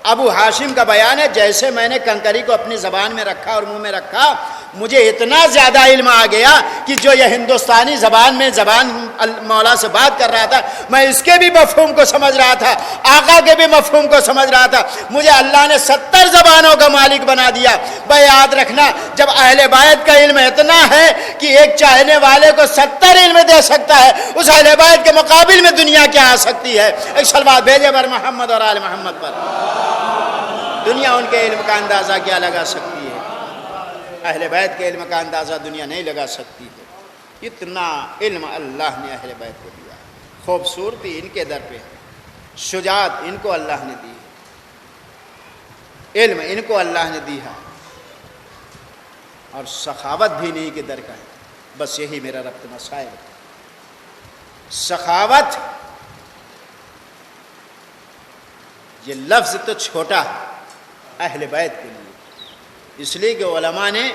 ابو ہاشم کا بیان ہے جیسے میں نے کنکری کو اپنی زبان میں رکھا اور منہ میں رکھا، مجھے اتنا زیادہ علم آ گیا کہ جو یہ ہندوستانی زبان میں مولا سے بات کر رہا تھا، میں اس کے بھی مفہوم کو سمجھ رہا تھا، آقا کے بھی مفہوم کو سمجھ رہا تھا۔ مجھے اللہ نے 70 زبانوں کا مالک بنا دیا۔ بھائی یاد رکھنا، جب اہل بیت کا علم اتنا ہے کہ ایک چاہنے والے کو 70 علم دے سکتا ہے، اس اہل بیت کے مقابل میں دنیا کیا آ سکتی ہے؟ ایک صلوات بھیجے بر محمد اور آل محمد پر۔ دنیا ان کے علم کا اندازہ کیا لگا سکتی ہے؟ اہل بیت کے علم کا اندازہ دنیا نہیں لگا سکتی ہے۔ اتنا علم اللہ نے اہل بیت کو دیا، خوبصورتی ان کے در پہ، شجاعت ان کو اللہ نے دی، علم ان کو اللہ نے دی ہے، اور سخاوت بھی نہیں کے در کا ہے۔ بس یہی میرا ربط مسائل ہے۔ سخاوت یہ لفظ تو چھوٹا ہے اہل بیت کے لیے، اس لیے کہ علماء نے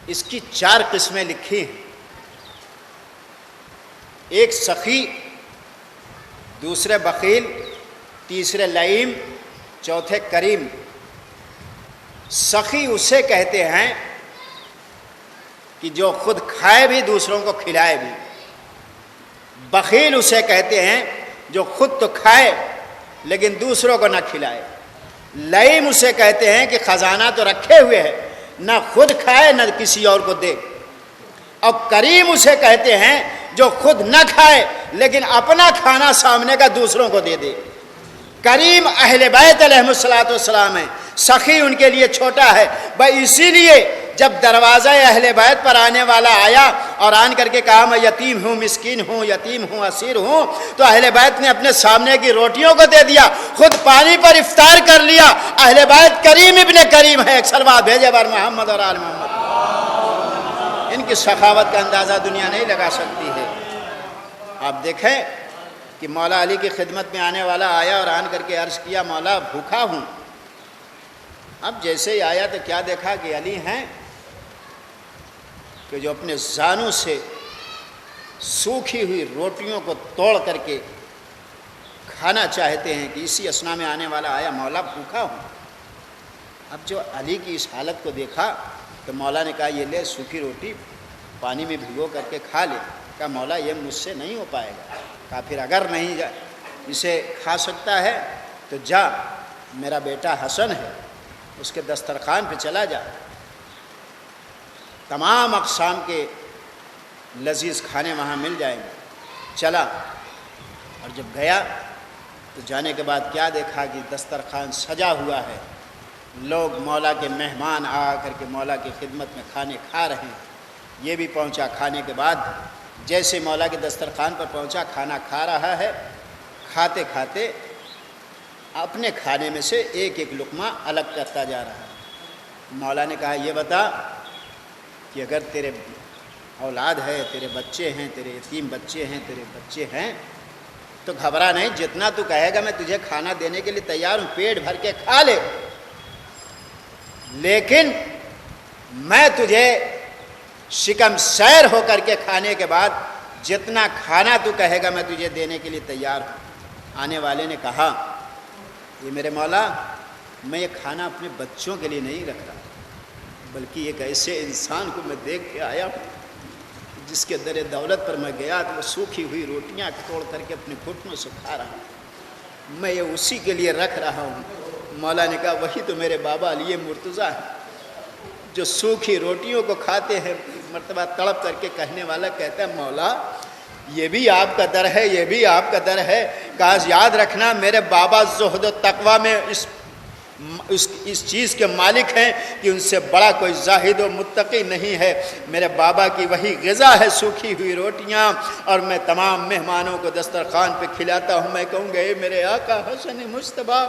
اس کی 4 قسمیں لکھی ہیں۔ ایک سخی، دوسرے بخیل، تیسرے لئیم، چوتھے کریم۔ سخی اسے کہتے ہیں کہ جو خود کھائے بھی دوسروں کو کھلائے بھی۔ بخیل اسے کہتے ہیں جو خود تو کھائے لیکن دوسروں کو نہ کھلائے۔ لئیم اسے کہتے ہیں کہ خزانہ تو رکھے ہوئے ہے، نہ خود کھائے نہ کسی اور کو دے۔ اور کریم اسے کہتے ہیں جو خود نہ کھائے لیکن اپنا کھانا سامنے کا دوسروں کو دے دے۔ کریم اہل بیت علیہ السلام ہیں، سخی ان کے لیے چھوٹا ہے۔ بھائی اسی لیے جب دروازہ اہل بیت پر آنے والا آیا اور آن کر کے کہا میں یتیم ہوں، مسکین ہوں، یتیم ہوں، اسیر ہوں، تو اہل بیت نے اپنے سامنے کی روٹیوں کو دے دیا، خود پانی پر افطار کر لیا۔ اہل بیت کریم ابن کریم ہے۔ ایک صلوات بھیجے بر محمد اور آل محمد۔ ان کی سخاوت کا اندازہ دنیا نہیں لگا سکتی ہے۔ آپ دیکھیں کہ مولا علی کی خدمت میں آنے والا آیا اور آن کر کے عرض کیا مولا بھوکا ہوں۔ اب جیسے ہی آیا تو کیا دیکھا کہ علی ہیں کہ جو اپنے زانوں سے سوکھی ہوئی روٹیوں کو توڑ کر کے کھانا چاہتے ہیں، کہ اسی اسنا میں آنے والا آیا مولا بھوکا ہوں۔ اب جو علی کی اس حالت کو دیکھا تو مولا نے کہا یہ لے سوکھی روٹی پانی میں بھگو کر کے کھا لے۔ کہا مولا یہ مجھ سے نہیں ہو پائے گا۔ کہا پھر اگر نہیں اسے کھا سکتا ہے تو جا، میرا بیٹا حسن ہے اس کے دسترخوان پہ چلا جا، تمام اقسام کے لذیذ کھانے وہاں مل جائیں گے۔ چلا، اور جب گیا تو جانے کے بعد کیا دیکھا کہ دسترخوان سجا ہوا ہے، لوگ مولا کے مہمان آ کر کے مولا کی خدمت میں کھانے کھا رہے ہیں۔ یہ بھی پہنچا، کھانے کے بعد جیسے مولا کے دسترخوان پر پہنچا کھانا کھا رہا ہے، کھاتے کھاتے اپنے کھانے میں سے ایک ایک لقمہ الگ کرتا جا رہا ہے۔ مولا نے کہا یہ بتا کہ اگر تیرے اولاد ہے، تیرے بچے ہیں، تیرے یتیم بچے ہیں، تیرے بچے ہیں تو گھبرا نہیں، جتنا تو کہے گا میں تجھے کھانا دینے کے لیے تیار ہوں، پیٹ بھر کے کھا لے، لیکن میں تجھے شکم سیر ہو کر کے کھانے کے بعد جتنا کھانا تو کہے گا میں تجھے دینے کے لیے تیار ہوں۔ آنے والے نے کہا یہ میرے مولا میں یہ کھانا اپنے بچوں کے لیے نہیں رکھ رہا، بلکہ ایک ایسے انسان کو میں دیکھ کے آیا جس کے در دولت پر میں گیا تو وہ سوکھی ہوئی روٹیاں توڑ کر کے اپنے گھٹنوں سے کھا رہا ہوں، میں یہ اسی کے لیے رکھ رہا ہوں۔ مولا نے کہا وہی تو میرے بابا علی مرتضیٰ ہیں جو سوکھی روٹیوں کو کھاتے ہیں۔ مرتبہ تڑپ کر کے کہنے والا کہتا ہے مولا یہ بھی آپ کا در ہے، یہ بھی آپ کا در ہے۔ کاش یاد رکھنا میرے بابا زہد و تقوی میں اس چیز کے مالک ہیں کہ ان سے بڑا کوئی زاہد و متقی نہیں ہے۔ میرے بابا کی وہی غذا ہے سوکھی ہوئی روٹیاں، اور میں تمام مہمانوں کو دسترخوان پہ کھلاتا ہوں۔ میں کہوں گا اے میرے آقا حسن مجتبیٰ،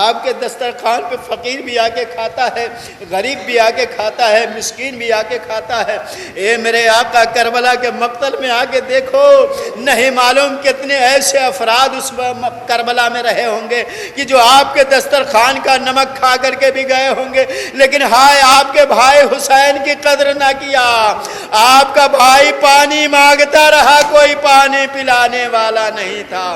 آپ کے دسترخوان پہ فقیر بھی آ کے کھاتا ہے، غریب بھی آ کے کھاتا ہے، مسکین بھی آ کے کھاتا ہے۔ اے میرے آقا کربلا کے مقتل میں آ کے دیکھو، نہیں معلوم کتنے ایسے افراد اس کربلا میں رہے ہوں گے کہ جو آپ کے دسترخوان کا نمک کھا کر کے بھی گئے ہوں گے، لیکن ہائے آپ کے بھائی حسین کی قدر نہ کیا۔ آپ کا بھائی پانی مانگتا رہا، کوئی پانی پلانے والا نہیں تھا۔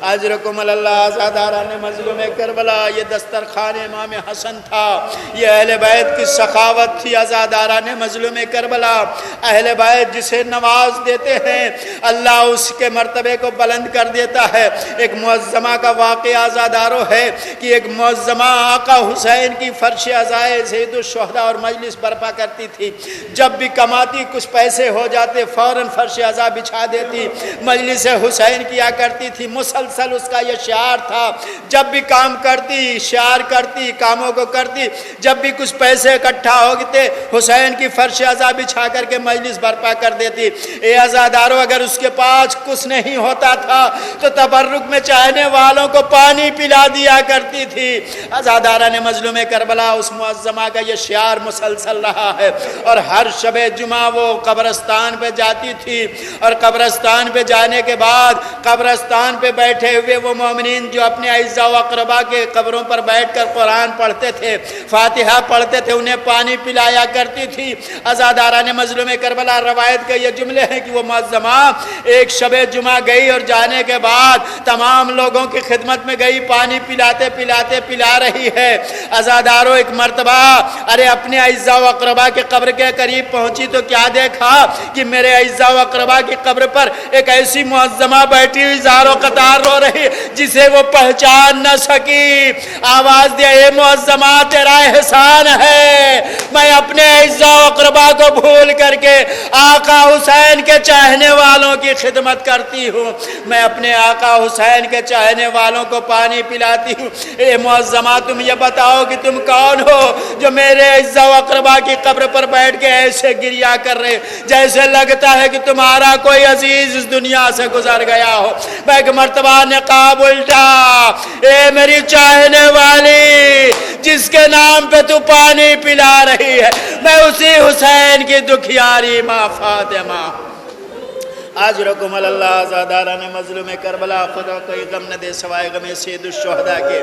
اجرکم اللہ آزاداران مظلوم کربلا، یہ دسترخوان امام حسن تھا، یہ اہل بیت کی سخاوت تھی۔ آزاداران مظلوم کربلا، اہل بیت جسے نواز دیتے ہیں اللہ اس کے مرتبے کو بلند کر دیتا ہے۔ ایک معظمہ کا واقعہ آزادارو ہے کہ ایک معظمہ آقا حسین کی فرش عزائے سید الشہداء اور مجلس برپا کرتی تھی. جب بھی کماتی کچھ پیسے ہو جاتے فوراً فرش عزا بچھا دیتی, مجلس حسین کیا کرتی تھی. مسلسل اس کا یہ شعار تھا, جب بھی کام کرتی شعار کرتی, کاموں کو کرتی, جب بھی کچھ پیسے اکٹھا ہوتے حسین کی فرش عزا بچھا کر کے مجلس برپا کر دیتی. اے عزادارو, اگر اس کے پاس کچھ نہیں ہوتا تھا تو تبرک میں چاہنے والوں کو پانی پلا دیا کرتی تھی. عزادارہ نے مظلوم کربلا اس معظمہ کا یہ شعار مسلسل رہا ہے. اور ہر شب جمعہ وہ قبرستان پہ جاتی تھی, اور قبرستان پہ جانے کے بعد قبرستان پہ بیٹھے ہوئے وہ مومنین جو اپنے اعزاء و اقربا کے قبروں پر بیٹھ کر قرآن پڑھتے تھے, فاتحہ پڑھتے تھے, انہیں پانی پلایا کرتی تھی. عزادارہ نے مظلوم کربلا روایت کے یہ جملے ہیں کہ وہ معظمہ ایک شب جمعہ گئی اور جانے کے بعد تمام لوگوں کی خدمت میں گئی, پانی پلاتے پلاتے پلا رہی ہے. عزاداروں ایک مرتبہ اپنے اعزاء و اقربا کے قبر کے قریب پہنچی تو کیا دیکھا کہ میرے اعزاء و اقربا کی قبر پر ایک ایسی معظمہ بیٹھی ہوئی زاروں قطار رو رہی جسے وہ پہچان نہ سکی. آواز دیا, اے معظمہ تیرا احسان ہے, میں اپنے اعزاء و اقربا کو بھول کر کے آقا حسین کے چاہنے والوں کی خدمت کرتی ہوں, میں اپنے آقا حسین کے چاہنے والوں کو پانی پلاتی ہوں. اے معظمہ تم یہ بتاؤ کہ تم کون ہو جو میرے اعزاء و اقربا کی قبر پر بیٹھ کے ایسے گریا کر رہے جیسے لگتا ہے کہ تمہارا کوئی عزیز اس دنیا سے گزر گیا ہو. میں ایک مرتبہ نقاب الٹا, اے میری چاہنے والی جس کے نام پہ تو پانی پلا رہی ہے, میں اسی حسین کی دکھیاری ماں فاطمہ. اجرکم اللہ. عزادارہ نے مظلوم کربلا خدا کوئی غم نہ دے سوائے غم سید الشہداء کے.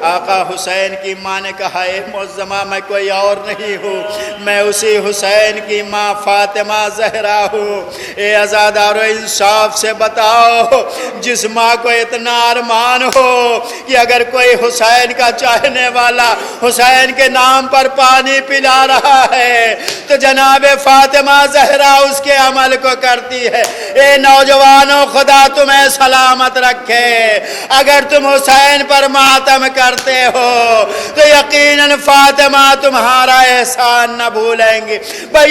آقا حسین کی ماں نے کہا, اے معظمہ میں کوئی اور نہیں ہوں, میں اسی حسین کی ماں فاطمہ زہرا ہوں. اے عزادارو انصاف سے بتاؤ, جس ماں کو اتنا ارمان ہو کہ اگر کوئی حسین کا چاہنے والا حسین کے نام پر پانی پلا رہا ہے تو جناب فاطمہ زہرا اس کے عمل کو کرتی ہے. اے نوجوانوں, خدا تمہیں سلامت رکھے. اگر تم حسین پر ماتم کرتے ہو تو یقیناً فاطمہ تمہارا احسان نہ بھولیں گی.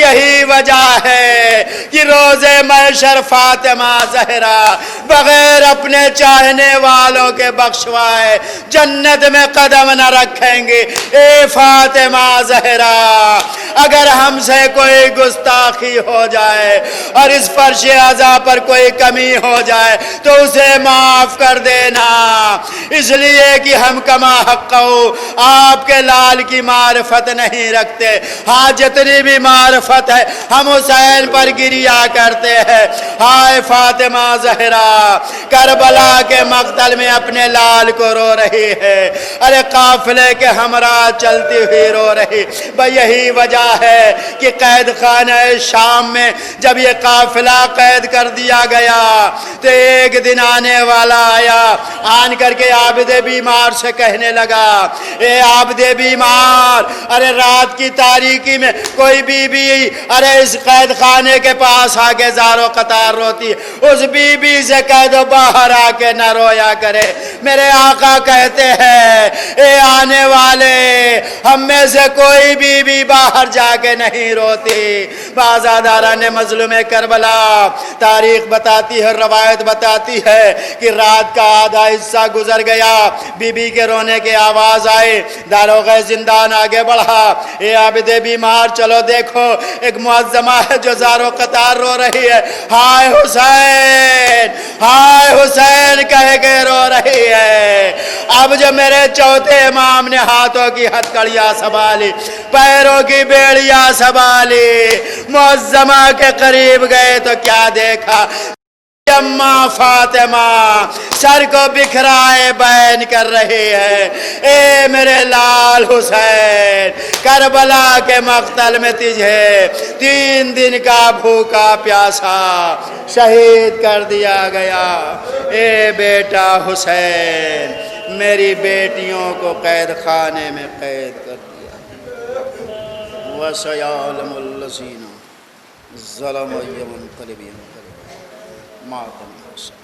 یہی وجہ ہے کہ روز محشر فاطمہ زہرا بغیر اپنے چاہنے والوں کے بخشوائے جنت میں قدم نہ رکھیں گے. اے فاطمہ زہرا, اگر ہم سے کوئی گستاخی ہو جائے اور اس فرش عزا پر کوئی کمی ہو جائے تو اسے معاف کر دینا, اس لیے کہ ہم کما حق ہو آپ کے لال کی معرفت نہیں رکھتے. ہاں جتنی بھی معرفت ہے ہم حسین پر گریا کرتے ہیں. ہائے فاطمہ زہرا کربلا کے مقتل میں اپنے لال کو رو رہی ہے, ارے قافلے کے ہمراہ چلتی ہوئی رو رہی. یہی وجہ ہے کہ قید خانہ شام میں جب یہ قافلہ قید کر دیا گیا تو ایک دن آنے والا آیا, آن کر کے عابد بیمار سے کہنے لگا, اے عابد بیمار, ارے رات کی تاریکی میں کوئی بی بی ارے اس قید خانے کے پاس آ کے زارو قطار روتی, اس بی بی سے کہہ دو باہر آ کے نہ رویا کرے. میرے آقا کہتے ہیں, اے آنے والے, ہم میں سے کوئی بی بی باہر جا کے نہیں روتی. عزادارہ نے مظلوم کربلا تاریخ بتاتی ہے, روایت بتاتی ہے کہ رات کا آدھا حصہ گزر گیا, بی بی کے رونے کے آواز آئے, داروغہ زندان آگے بڑھا, اے عابد بیمار چلو دیکھو ایک معظمہ ہے جو زارو قطار رو رہی ہے, ہائے حسین, ہائے حسین کہہ کے رو رہی ہے. اب جو میرے چوتھے امام نے ہاتھوں کی ہتھکڑیاں سنبھالی, پیروں کی بیڑیاں سنبھالی, معظمہ کے قریب گئے تو کیا دیکھا, اماں فاطمہ سر کو بکھرائے بیان کر رہی ہے, اے میرے لال حسین, کربلا کے مقتل میں تجھے 3 دن کا بھوکا پیاسا شہید کر دیا گیا. اے بیٹا حسین, میری بیٹیوں کو قید خانے میں قید کر دیا. وَسَيَعْلَمُ الَّذِينَ ظَلَمُوا يَوْمَ الْقِيَامَةِ مَا كَانُوا